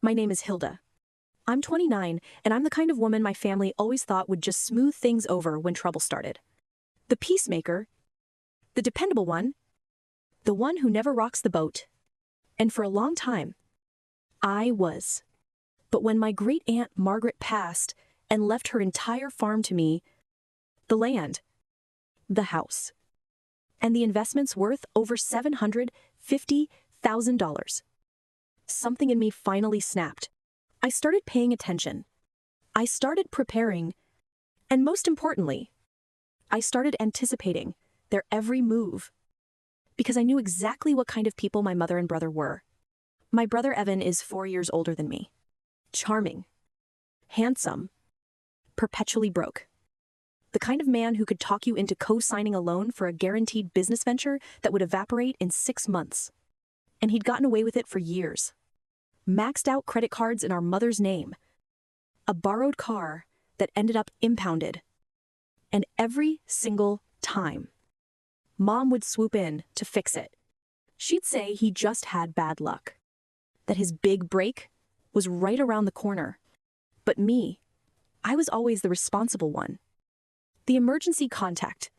My name is Hilda. I'm 29, and I'm the kind of woman my family always thought would just smooth things over when trouble started. The peacemaker, the dependable one, the one who never rocks the boat. And for a long time, I was. But when my great-aunt Margaret passed and left her entire farm to me, the land, the house, and the investments worth over $750,000, something in me finally snapped. I started paying attention. I started preparing. And most importantly, I started anticipating their every move. Because I knew exactly what kind of people my mother and brother were. My brother Evan is 4 years older than me. Charming. Handsome. Perpetually broke. The kind of man who could talk you into co-signing a loan for a guaranteed business venture that would evaporate in 6 months. And he'd gotten away with it for years. Maxed out credit cards in our mother's name. A borrowed car that ended up impounded. And every single time, Mom would swoop in to fix it. She'd say he just had bad luck. That his big break was right around the corner. But me, I was always the responsible one. The emergency contact.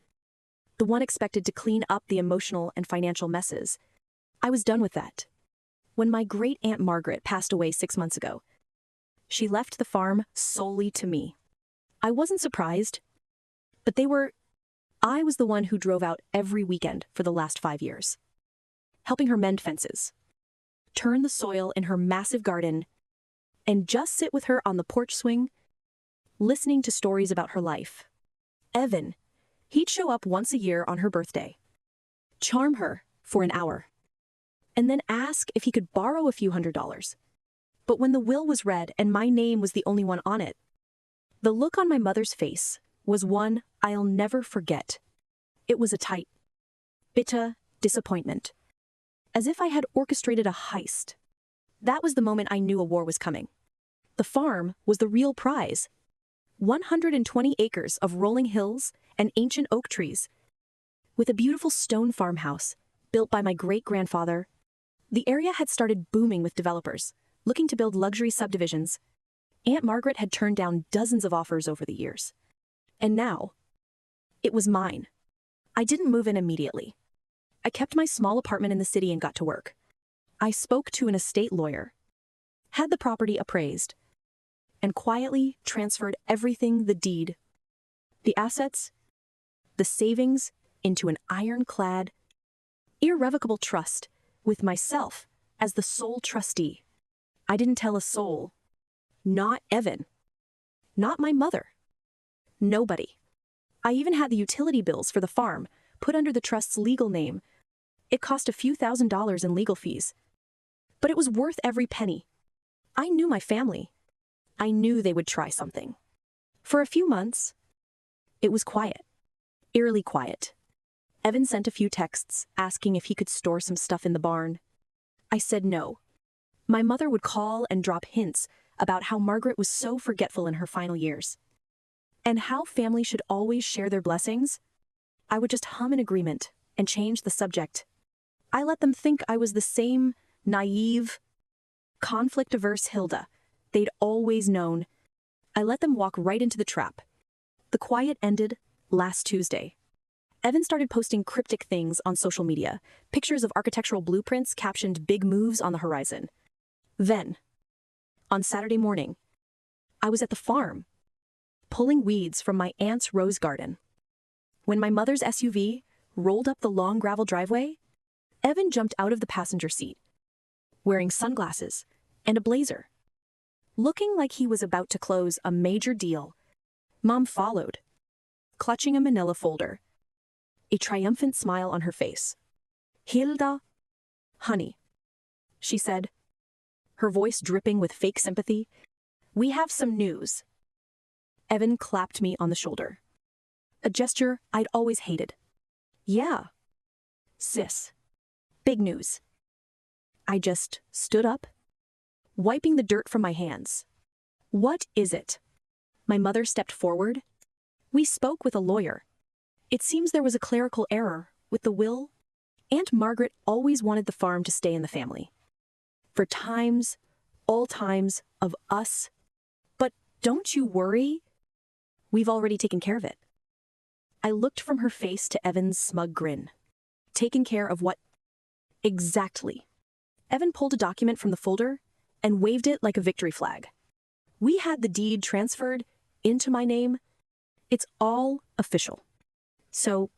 The one expected to clean up the emotional and financial messes. I was done with that. When my great-aunt Margaret passed away 6 months ago, she left the farm solely to me. I wasn't surprised, but I was the one who drove out every weekend for the last 5 years. Helping her mend fences, turn the soil in her massive garden, and just sit with her on the porch swing, listening to stories about her life. Evan, he'd show up once a year on her birthday, charm her for an hour, and then ask if he could borrow a few $100s. But when the will was read and my name was the only one on it, the look on my mother's face was one I'll never forget. It was a tight, bitter disappointment. As if I had orchestrated a heist. That was the moment I knew a war was coming. The farm was the real prize. 120 acres of rolling hills and ancient oak trees. With a beautiful stone farmhouse built by my great-grandfather. The area had started booming with developers, looking to build luxury subdivisions. Aunt Margaret had turned down dozens of offers over the years. And now, it was mine. I didn't move in immediately. I kept my small apartment in the city and got to work. I spoke to an estate lawyer, had the property appraised, and quietly transferred everything, the deed, the assets, the savings, into an ironclad, irrevocable trust with myself as the sole trustee. I didn't tell a soul. Not Evan. Not my mother. Nobody. I even had the utility bills for the farm put under the trust's legal name. It cost a few $1,000s in legal fees. But it was worth every penny. I knew my family. I knew they would try something. For a few months, it was quiet. Eerily quiet. Evan sent a few texts asking if he could store some stuff in the barn. I said no. My mother would call and drop hints about how Margaret was so forgetful in her final years. And how family should always share their blessings. I would just hum in agreement and change the subject. I let them think I was the same naive, conflict-averse Hilda they'd always known. I let them walk right into the trap. The quiet ended last Tuesday. Evan started posting cryptic things on social media, pictures of architectural blueprints captioned "big moves on the horizon." Then, on Saturday morning, I was at the farm, pulling weeds from my aunt's rose garden. When my mother's SUV rolled up the long gravel driveway, Evan jumped out of the passenger seat, wearing sunglasses and a blazer, looking like he was about to close a major deal. Mom followed, clutching a manila folder, a triumphant smile on her face. "Hilda, honey," she said, her voice dripping with fake sympathy, "we have some news." Evan clapped me on the shoulder, a gesture I'd always hated. "Yeah, sis. Big news." I just stood up, wiping the dirt from my hands. "What is it?" My mother stepped forward. "We spoke with a lawyer. It seems there was a clerical error with the will. Aunt Margaret always wanted the farm to stay in the family. For times, all times of us. But don't you worry. We've already taken care of it. I looked from her face to Evan's smug grin. Taken care of what? Exactly. Evan pulled a document from the folder and waved it like a victory flag. We had the deed transferred into my name. It's all official. So,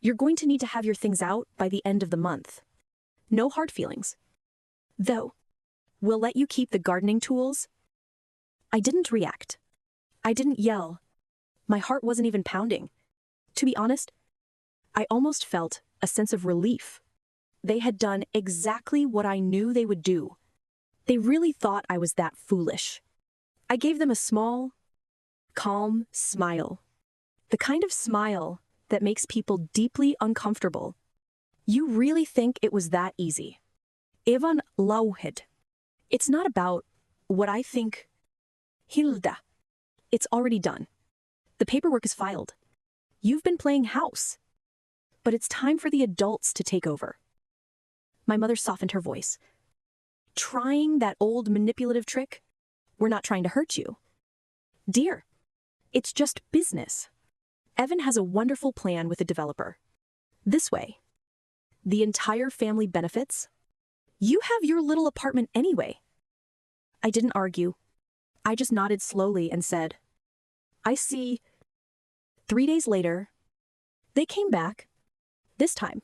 you're going to need to have your things out by the end of the month. No hard feelings. Though, we'll let you keep the gardening tools. I didn't react. I didn't yell. My heart wasn't even pounding. To be honest, I almost felt a sense of relief. They had done exactly what I knew they would do. They really thought I was that foolish. I gave them a small, calm smile. The kind of smile that makes people deeply uncomfortable. You really think it was that easy? Evan lauhed. It's not about what I think. Hilda. It's already done. The paperwork is filed. You've been playing house. But it's time for the adults to take over. My mother softened her voice. Trying that old manipulative trick? We're not trying to hurt you. Dear, it's just business. Evan has a wonderful plan with the developer. This way. The entire family benefits. You have your little apartment anyway. I didn't argue. I just nodded slowly and said, I see. 3 days later, they came back. This time,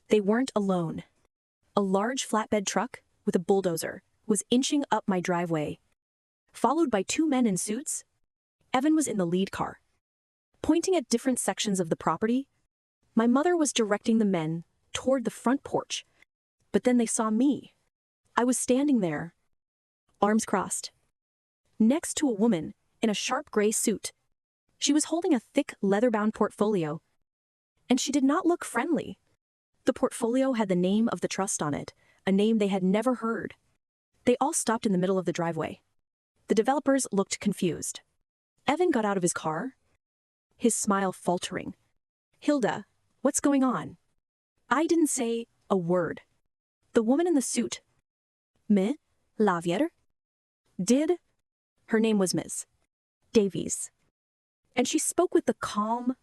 they weren't alone. A large flatbed truck with a bulldozer was inching up my driveway. Followed by 2 men in suits, Evan was in the lead car. Pointing at different sections of the property, my mother was directing the men toward the front porch. But then they saw me. I was standing there, arms crossed, next to a woman in a sharp gray suit. She was holding a thick leather-bound portfolio, and she did not look friendly. The portfolio had the name of the trust on it, a name they had never heard. They all stopped in the middle of the driveway. The developers looked confused. Evan got out of his car, his smile faltering. Hilda, what's going on? I didn't say a word. The woman in the suit, Me, Lavier, did. Her name was Ms. Davies. And she spoke with the calm,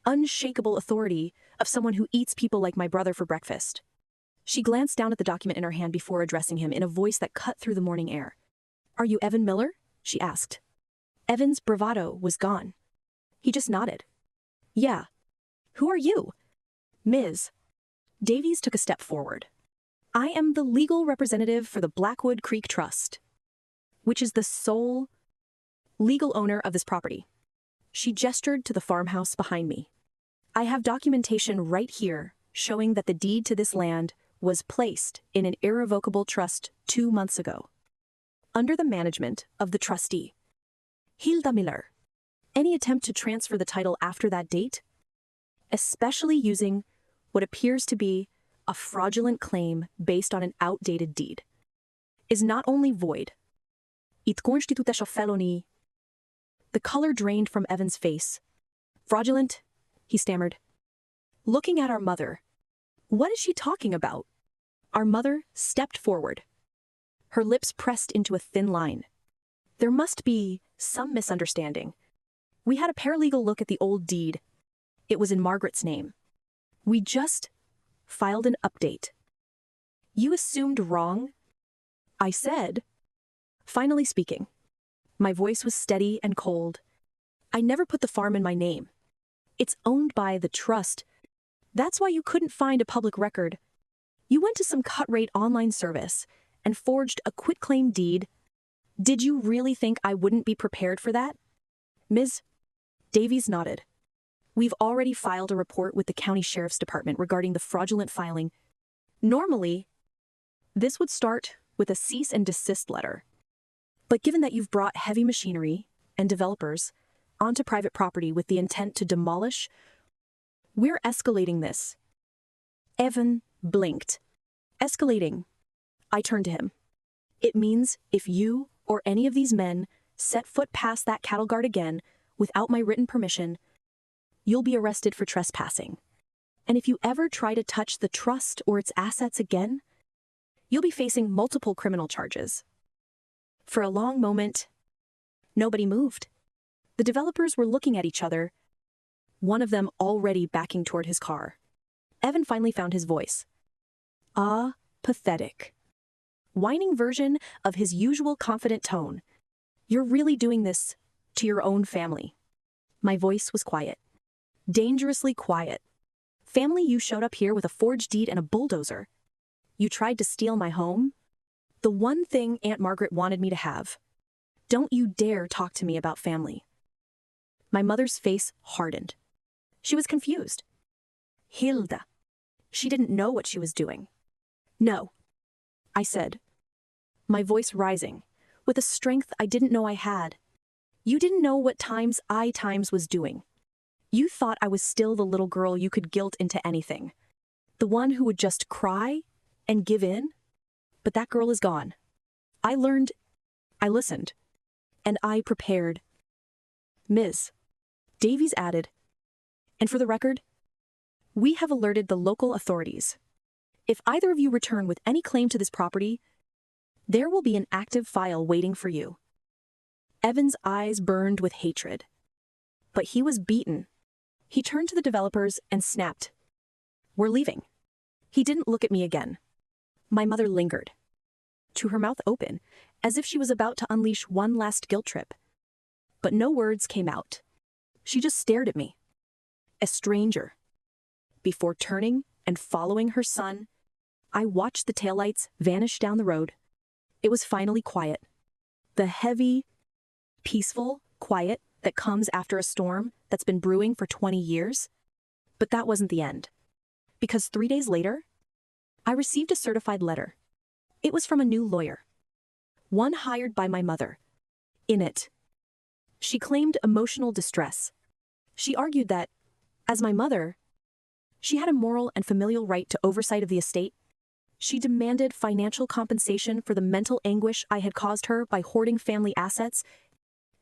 unshakable authority of someone who eats people like my brother for breakfast. She glanced down at the document in her hand before addressing him in a voice that cut through the morning air. Are you Evan Miller? She asked. Evan's bravado was gone. He just nodded. Yeah. Who are you? Ms. Davies took a step forward. I am the legal representative for the Blackwood Creek Trust, which is the sole legal owner of this property. She gestured to the farmhouse behind me. I have documentation right here showing that the deed to this land was placed in an irrevocable trust 2 months ago, under the management of the trustee, Hilda Miller. Any attempt to transfer the title after that date, especially using what appears to be a fraudulent claim based on an outdated deed, is not only void, it constitutes a felony. The color drained from Evan's face. Fraudulent, he stammered. Looking at our mother. What is she talking about? Our mother stepped forward. Her lips pressed into a thin line. There must be some misunderstanding. We had a paralegal look at the old deed. It was in Margaret's name. We just filed an update. You assumed wrong? I said. Finally speaking. My voice was steady and cold. I never put the farm in my name. It's owned by the trust. That's why you couldn't find a public record. You went to some cut-rate online service and forged a quitclaim deed. Did you really think I wouldn't be prepared for that? Ms. Davies nodded. We've already filed a report with the county sheriff's department regarding the fraudulent filing. Normally, this would start with a cease and desist letter. But given that you've brought heavy machinery and developers onto private property with the intent to demolish, we're escalating this. Evan blinked. Escalating. I turned to him. It means if you or any of these men set foot past that cattle guard again without my written permission, you'll be arrested for trespassing. And if you ever try to touch the trust or its assets again, you'll be facing multiple criminal charges. For a long moment, nobody moved. The developers were looking at each other, one of them already backing toward his car. Evan finally found his voice. A pathetic, whining version of his usual confident tone. You're really doing this to your own family. My voice was quiet. Dangerously quiet. Family, you showed up here with a forged deed and a bulldozer. You tried to steal my home? The one thing Aunt Margaret wanted me to have. Don't you dare talk to me about family. My mother's face hardened. She was confused. Hilda. She didn't know what she was doing. No, I said, my voice rising, with a strength I didn't know I had. You didn't know what times I was doing. You thought I was still the little girl you could guilt into anything. The one who would just cry and give in. But that girl is gone. I learned, I listened, and I prepared. Ms. Davies added, and for the record, we have alerted the local authorities. If either of you return with any claim to this property, there will be an active file waiting for you. Evan's eyes burned with hatred. But he was beaten. He turned to the developers and snapped. We're leaving. He didn't look at me again. My mother lingered, to her mouth open, as if she was about to unleash one last guilt trip. But no words came out. She just stared at me. A stranger. Before turning and following her son, I watched the taillights vanish down the road. It was finally quiet. The heavy, peaceful quiet that comes after a storm that's been brewing for 20 years. But that wasn't the end. Because 3 days later, I received a certified letter. It was from a new lawyer. One hired by my mother. In it, she claimed emotional distress. She argued that, as my mother, she had a moral and familial right to oversight of the estate. She demanded financial compensation for the mental anguish I had caused her by hoarding family assets.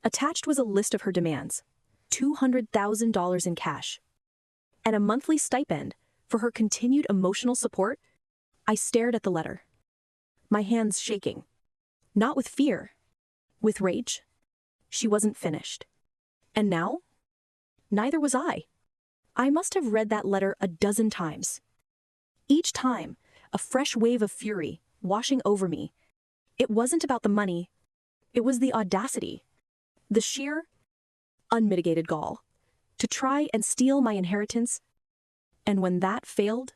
Attached was a list of her demands, $200,000 in cash, and a monthly stipend for her continued emotional support. I stared at the letter, my hands shaking, not with fear, with rage. She wasn't finished. And now? Neither was I. I must have read that letter a dozen times. Each time, a fresh wave of fury washing over me. It wasn't about the money. It was the audacity, the sheer, unmitigated gall, to try and steal my inheritance. And when that failed,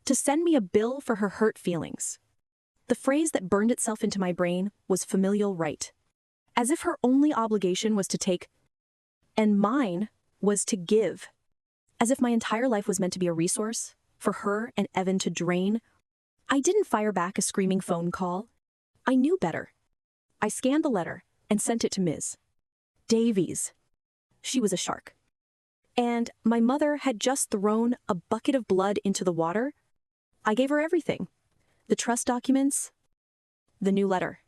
to send me a bill for her hurt feelings. The phrase that burned itself into my brain was familial right. As if her only obligation was to take, and mine was to give. As if my entire life was meant to be a resource for her and Evan to drain. I didn't fire back a screaming phone call. I knew better. I scanned the letter and sent it to Ms. Davies. She was a shark. And my mother had just thrown a bucket of blood into the water. I gave her everything. The trust documents, the new letter,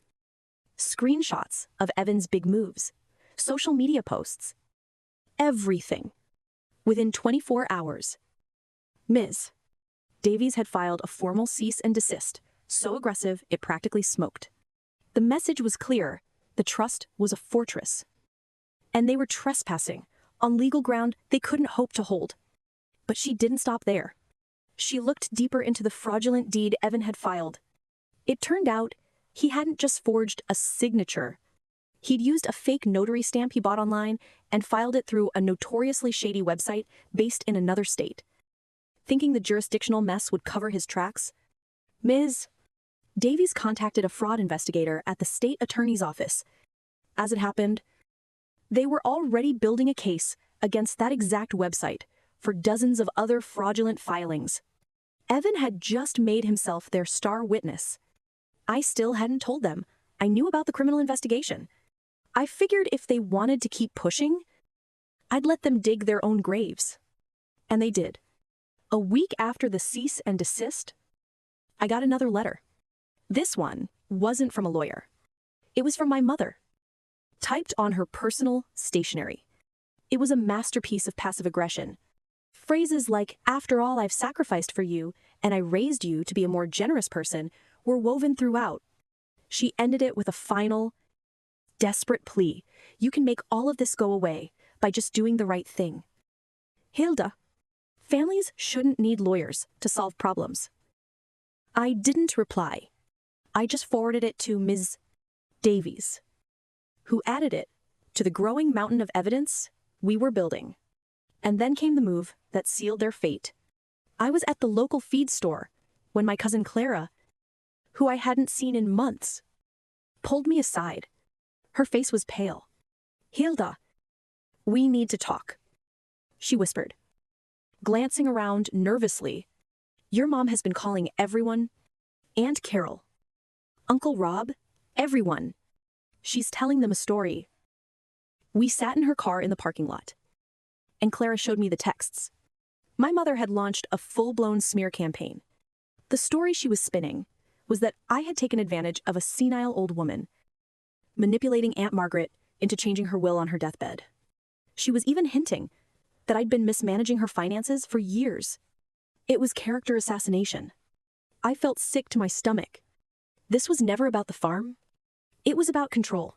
screenshots of Evan's big moves, social media posts, everything. Within 24 hours, Ms. Davies had filed a formal cease and desist, so aggressive it practically smoked. The message was clear. The trust was a fortress. And they were trespassing on legal ground they couldn't hope to hold. But she didn't stop there. She looked deeper into the fraudulent deed Evan had filed. It turned out he hadn't just forged a signature. He'd used a fake notary stamp he bought online and filed it through a notoriously shady website based in another state. Thinking the jurisdictional mess would cover his tracks, Ms. Davies contacted a fraud investigator at the state attorney's office. As it happened, they were already building a case against that exact website for dozens of other fraudulent filings. Evan had just made himself their star witness. I still hadn't told them I knew about the criminal investigation. I figured if they wanted to keep pushing, I'd let them dig their own graves. And they did. A week after the cease and desist, I got another letter. This one wasn't from a lawyer. It was from my mother, typed on her personal stationery. It was a masterpiece of passive aggression. Phrases like, "After all I've sacrificed for you, and I raised you to be a more generous person," were woven throughout. She ended it with a final, desperate plea. You can make all of this go away by just doing the right thing. Hilda, families shouldn't need lawyers to solve problems. I didn't reply. I just forwarded it to Ms. Davies, who added it to the growing mountain of evidence we were building. And then came the move that sealed their fate. I was at the local feed store when my cousin Clara, who I hadn't seen in months, pulled me aside. Her face was pale. Hilda, we need to talk, she whispered, glancing around nervously. Your mom has been calling everyone, Aunt Carol, Uncle Rob, everyone. She's telling them a story. We sat in her car in the parking lot, and Clara showed me the texts. My mother had launched a full-blown smear campaign. The story she was spinning was that I had taken advantage of a senile old woman, manipulating Aunt Margaret into changing her will on her deathbed. She was even hinting that I'd been mismanaging her finances for years. It was character assassination. I felt sick to my stomach. This was never about the farm. It was about control.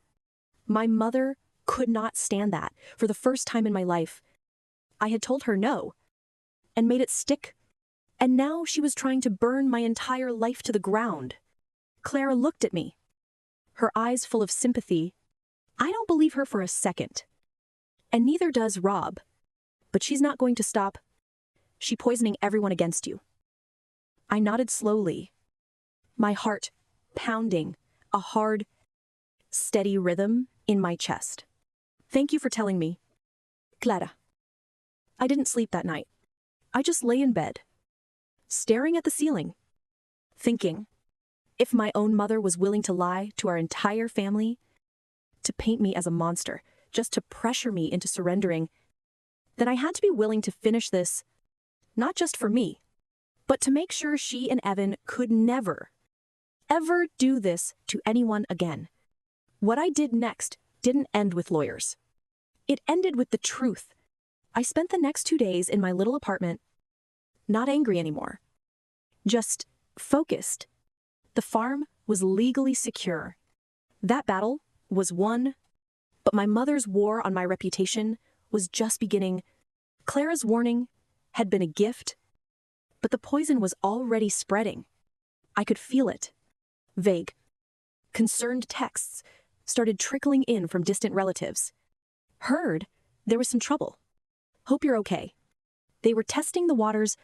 My mother could not stand that. For the first time in my life, I had told her no, and made it stick. And now she was trying to burn my entire life to the ground. Clara looked at me, her eyes full of sympathy. I don't believe her for a second. And neither does Rob. But she's not going to stop. She's poisoning everyone against you. I nodded slowly, my heart pounding, a hard, steady rhythm in my chest. Thank you for telling me, Clara. I didn't sleep that night. I just lay in bed, staring at the ceiling, thinking, if my own mother was willing to lie to our entire family, to paint me as a monster, just to pressure me into surrendering, then I had to be willing to finish this, not just for me, but to make sure she and Evan could never, ever do this to anyone again. What I did next didn't end with lawyers. It ended with the truth. I spent the next 2 days in my little apartment, not angry anymore, just focused. The farm was legally secure. That battle was won, but my mother's war on my reputation was just beginning. Clara's warning had been a gift, but the poison was already spreading. I could feel it. Vague, concerned texts started trickling in from distant relatives. Heard there was some trouble. Hope you're okay. They were testing the waters,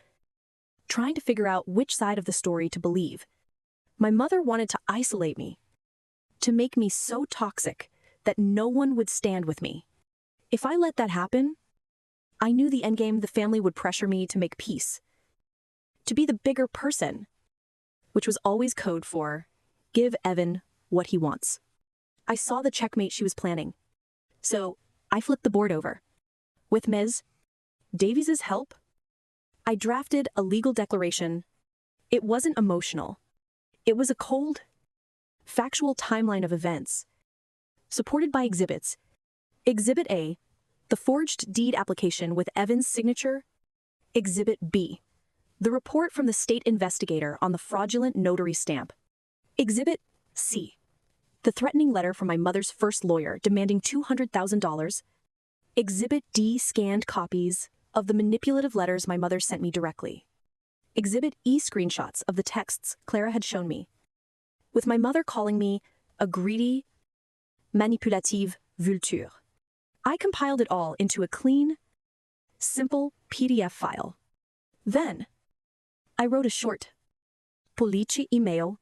trying to figure out which side of the story to believe. My mother wanted to isolate me, to make me so toxic that no one would stand with me. If I let that happen, I knew the endgame, the family would pressure me to make peace, to be the bigger person, which was always code for give Evan what he wants. I saw the checkmate she was planning, so I flipped the board over. With Ms. Davies's help, I drafted a legal declaration. It wasn't emotional. It was a cold, factual timeline of events, supported by exhibits. Exhibit A, the forged deed application with Evan's signature. Exhibit B, the report from the state investigator on the fraudulent notary stamp. Exhibit C, the threatening letter from my mother's first lawyer demanding $200,000. Exhibit D, scanned copies of the manipulative letters my mother sent me directly. Exhibit E, screenshots of the texts Clara had shown me, with my mother calling me a greedy, manipulative vulture. I compiled it all into a clean, simple PDF file. Then, I wrote a short, polite email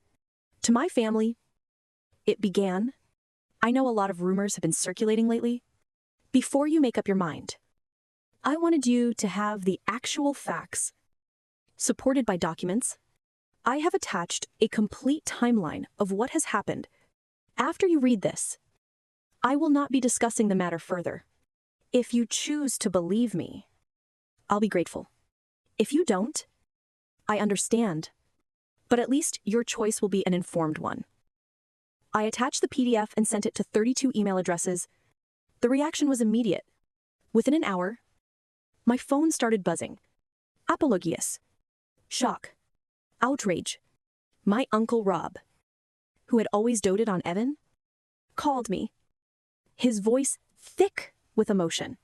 to my family. It began, I know a lot of rumors have been circulating lately. Before you make up your mind, I wanted you to have the actual facts, supported by documents. I have attached a complete timeline of what has happened. After you read this, I will not be discussing the matter further. If you choose to believe me, I'll be grateful. If you don't, I understand, but at least your choice will be an informed one. I attached the PDF and sent it to 32 email addresses. The reaction was immediate. Within an hour, my phone started buzzing. Apologies. Shock. Outrage. My Uncle Rob. who had always doted on Evan, called me, his voice thick with emotion.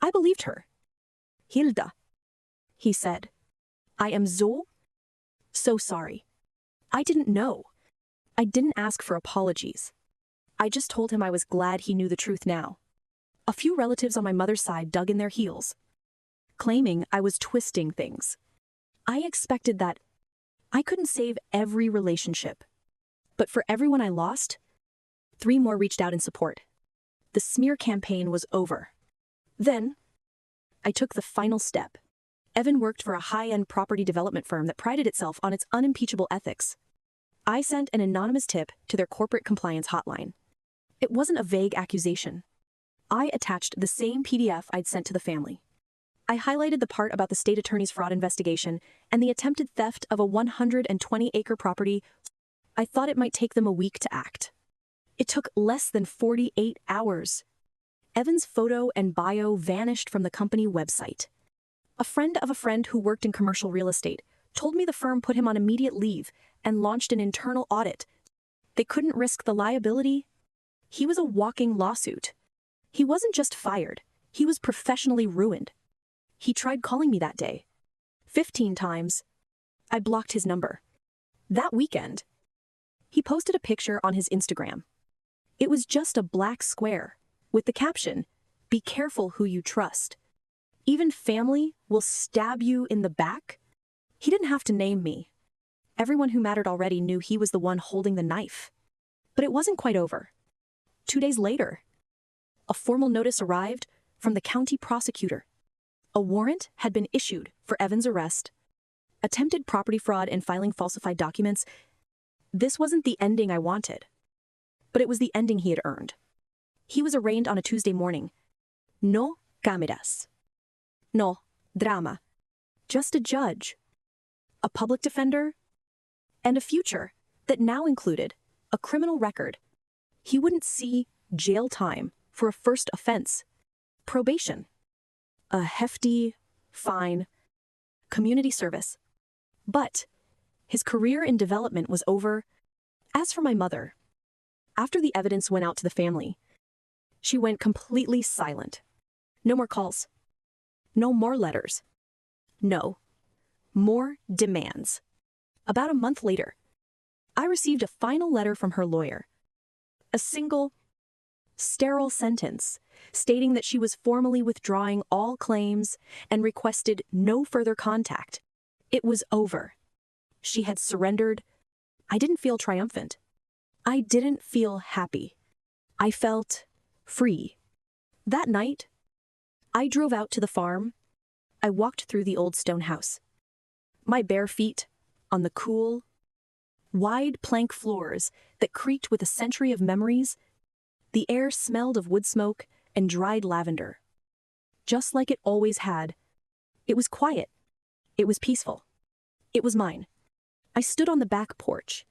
I believed her. Hilda, he said, I am so sorry. I didn't know. I didn't ask for apologies. I just told him I was glad he knew the truth now. A few relatives on my mother's side dug in their heels, claiming I was twisting things. I expected that I couldn't save every relationship. But for everyone I lost, 3 more reached out in support. The smear campaign was over. Then, I took the final step. Evan worked for a high-end property development firm that prided itself on its unimpeachable ethics. I sent an anonymous tip to their corporate compliance hotline. It wasn't a vague accusation. I attached the same PDF I'd sent to the family. I highlighted the part about the state attorney's fraud investigation and the attempted theft of a 120-acre property. I thought it might take them a week to act. It took less than 48 hours. Evan's photo and bio vanished from the company website. A friend of a friend who worked in commercial real estate told me the firm put him on immediate leave and launched an internal audit. They couldn't risk the liability. He was a walking lawsuit. He wasn't just fired, he was professionally ruined. He tried calling me that day. 15 times. I blocked his number. That weekend, he posted a picture on his Instagram. It was just a black square, with the caption, "Be careful who you trust. Even family will stab you in the back." He didn't have to name me. Everyone who mattered already knew he was the one holding the knife. But it wasn't quite over. 2 days later, a formal notice arrived from the county prosecutor. A warrant had been issued for Evan's arrest. Attempted property fraud and filing falsified documents. This wasn't the ending I wanted, but it was the ending he had earned. He was arraigned on a Tuesday morning. No cameras. No drama. Just a judge, a public defender, and a future that now included a criminal record. He wouldn't see jail time for a first offense, probation, a hefty fine, community service. But his career in development was over. As for my mother, after the evidence went out to the family, she went completely silent. No more calls. No more letters. No more demands. About a month later, I received a final letter from her lawyer. A single, sterile sentence stating that she was formally withdrawing all claims and requested no further contact. It was over. She had surrendered. I didn't feel triumphant. I didn't feel happy. I felt free. That night, I drove out to the farm. I walked through the old stone house. My bare feet on the cool, wide plank floors that creaked with a century of memories. The air smelled of wood smoke and dried lavender. Just like it always had. It was quiet. It was peaceful. It was mine. I stood on the back porch,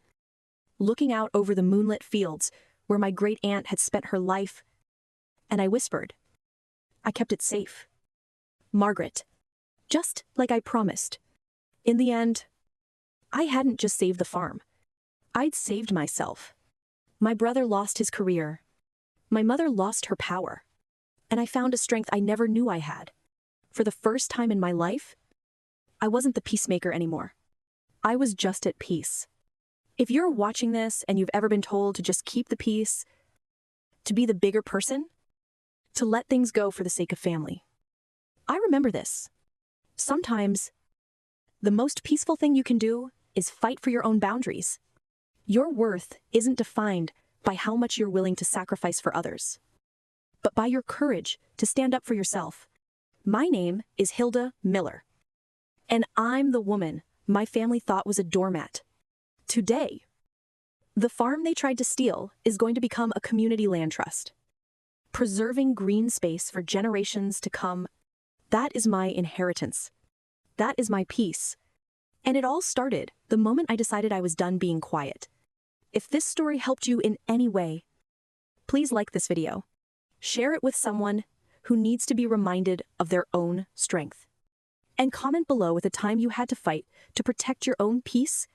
looking out over the moonlit fields where my great-aunt had spent her life, and I whispered. I kept it safe. Margaret, just like I promised. In the end, I hadn't just saved the farm. I'd saved myself. My brother lost his career. My mother lost her power. And I found a strength I never knew I had. For the first time in my life, I wasn't the peacemaker anymore. I was just at peace. If you're watching this and you've ever been told to just keep the peace, to be the bigger person, to let things go for the sake of family, I remember this. Sometimes, the most peaceful thing you can do is fight for your own boundaries. Your worth isn't defined by how much you're willing to sacrifice for others, but by your courage to stand up for yourself. My name is Hilda Miller, and I'm the woman my family thought was a doormat. Today, the farm they tried to steal is going to become a community land trust, preserving green space for generations to come. That is my inheritance. That is my peace. And it all started the moment I decided I was done being quiet. If this story helped you in any way, please like this video. Share it with someone who needs to be reminded of their own strength. And comment below with a time you had to fight to protect your own peace